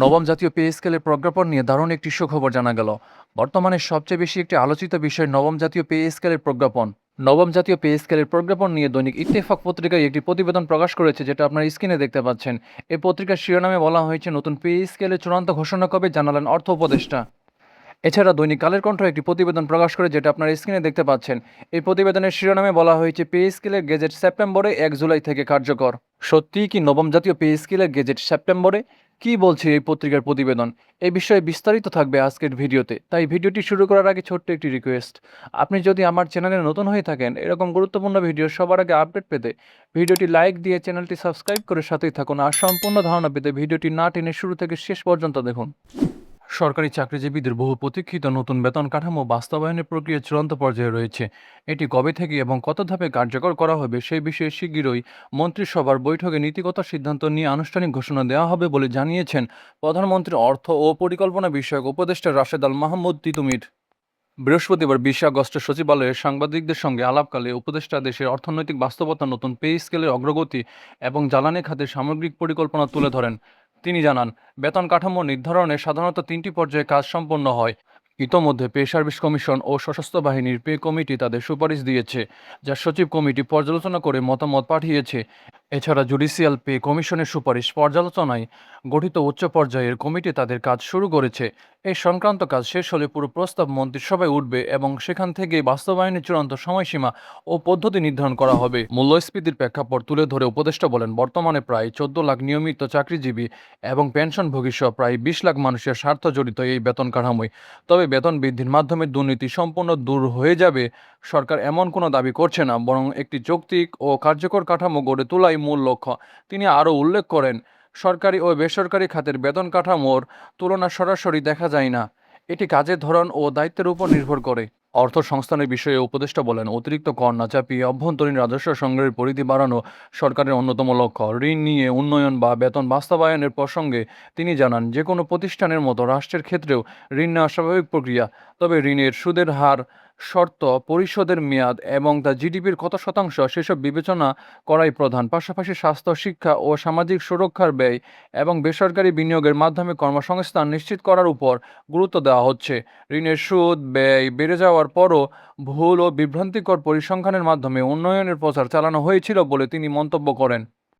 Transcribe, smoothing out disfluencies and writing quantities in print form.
নবম জাতীয় পে স্কেলের প্রজ্ঞাপন নিয়ে দারুণ একটি সুখবর জানা গেল। বর্তমানে সবচেয়ে বেশি একটি আলোচিত বিষয় নবম জাতীয় পে স্কেলের প্রজ্ঞাপন। নবম জাতীয় পে স্কেলের প্রজ্ঞাপন নিয়ে দৈনিক ইত্তেফাক পত্রিকায় একটি প্রতিবেদন প্রকাশ করেছে, যেটা আপনার স্ক্রিনে দেখতে পাচ্ছেন। এই পত্রিকার শিরোনামে বলা হয়েছে, নতুন পে স্কেলের চূড়ান্ত ঘোষণা কবে, জানালেন অর্থ উপদেষ্টা। এছাড়া দৈনিক কালের কণ্ঠ একটি প্রতিবেদন প্রকাশ করে, যেটা আপনার স্ক্রিনে দেখতে পাচ্ছেন। এই প্রতিবেদনের শিরোনামে বলা হয়েছে, পে স্কেলের গেজেট সেপ্টেম্বরে 1 জুলাই থেকে কার্যকর। সত্যিই কি নবম জাতীয় পে স্কেলের গেজেট সেপ্টেম্বরে? কি বলছে এই পত্রিকার প্রতিবেদন? এই বিষয়ে বিস্তারিত থাকবে আজকের ভিডিওতে, তাই ভিডিওটি শুরু করার আগে ছোট্ট একটি রিকোয়েস্ট। আপনি যদি আমার চ্যানেলে নতুন হয়ে থাকেন, এরকম গুরুত্বপূর্ণ ভিডিও সবার আগে আপডেট পেতে ভিডিওটি লাইক দিয়ে চ্যানেলটি সাবস্ক্রাইব করে সাথেই থাকুন। আর সম্পূর্ণ ধারণা পেতে ভিডিওটি না টেনে শুরু থেকে শেষ পর্যন্ত দেখুন। সরকারি চাকরিজীবীদের বহু প্রতীক্ষিত নতুন বেতন কাঠামো বাস্তবায়নের প্রক্রিয়া চূড়ান্ত পর্যায়ে রয়েছে। এটি কবে থেকে এবং কত ধাপে কার্যকর করা হবে সেই বিষয়ে শিগগিরই মন্ত্রিসভার বৈঠকে নীতিগত সিদ্ধান্ত নিয়ে আনুষ্ঠানিক ঘোষণা দেওয়া হবে বলে জানিয়েছেন প্রধানমন্ত্রীর অর্থ ও পরিকল্পনা বিষয়ক উপদেষ্টা রাশেদ আল মাহমুদ তিতুমির। বৃহস্পতিবার 20 আগস্ট সচিবালয়ে সাংবাদিকদের সঙ্গে আলাপকালে উপদেষ্টা দেশের অর্থনৈতিক বাস্তবতা, নতুন পে স্কেলের অগ্রগতি এবং জ্বালানি খাতের সামগ্রিক পরিকল্পনা তুলে ধরেন। তিনি জানান, বেতন কাঠামো নির্ধারণে সাধারণত 3টি পর্যায়ে কাজ সম্পন্ন হয়। ইতোমধ্যে পে সার্ভিস কমিশন ও সশস্ত্র বাহিনীর পে কমিটি তাদের সুপারিশ দিয়েছে, যা সচিব কমিটি পর্যালোচনা করে মতামত পাঠিয়েছে। এছাড়া জুডিশিয়াল পে কমিশনের সুপারিশ পর্যালোচনায় গঠিত উচ্চ পর্যায়ের কমিটি তাদের কাজ শুরু করেছে। এই সংক্রান্ত কাজ শেষ হলে পুরো প্রস্তাব মন্ত্রিসভায় উঠবে এবং সেখান থেকে বাস্তবায়নের চূড়ান্ত সময়সীমা ও পদ্ধতি নির্ধারণ করা হবে। মূল্যস্ফীতির প্রেক্ষাপট তুলে ধরে উপদেষ্টা বলেন, বর্তমানে প্রায় 14 লাখ নিয়মিত চাকরিজীবী এবং পেনশনভোগী সহ প্রায় 20 লাখ মানুষের স্বার্থ জড়িত এই বেতন কাঠামোয়। তবে বেতন বৃদ্ধির মাধ্যমে দুর্নীতি সম্পূর্ণ দূর হয়ে যাবে সরকার এমন কোনো দাবি করছে না, বরং একটি যৌক্তিক ও কার্যকর কাঠামো গড়ে তোলাই মূল লক্ষ্য। তিনি আরও উল্লেখ করেন, সরকারি ও বেসরকারি খাতের বেতন কাঠামোর তুলনা সরাসরি দেখা যায় না। এটি কাজের ধরন ও দায়িত্বের উপর নির্ভর করে। অর্থ সংস্থানের বিষয়ে উপদেষ্টা বলেন, অতিরিক্ত কর না চাপিয়ে অভ্যন্তরীণ রাজস্ব সংগ্রহের পরিধি বাড়ানো সরকারের অন্যতম লক্ষ্য। ঋণ নিয়ে উন্নয়ন বা বেতন বাস্তবায়নের প্রসঙ্গে তিনি জানান, যে কোনো প্রতিষ্ঠানের মতো রাষ্ট্রের ক্ষেত্রেও ঋণ নেওয়া স্বাভাবিক প্রক্রিয়া। তবে ঋণের সুদের হার, শর্ত, পরিশোধের মেয়াদ এবং তা জিডিপির কত শতাংশ, সেসব বিবেচনা করাই প্রধান। পাশাপাশি স্বাস্থ্য, শিক্ষা ও সামাজিক সুরক্ষার ব্যয় এবং বেসরকারি বিনিয়োগের মাধ্যমে কর্মসংস্থান নিশ্চিত করার উপর গুরুত্ব দেওয়া হচ্ছে। ঋণের সুদ, ব্যয় বেড়ে যাওয়ার পরও ভুল ও বিভ্রান্তিকর পরিসংখ্যানের মাধ্যমে উন্নয়নের প্রচার চালানো হয়েছিল বলে তিনি মন্তব্য করেন।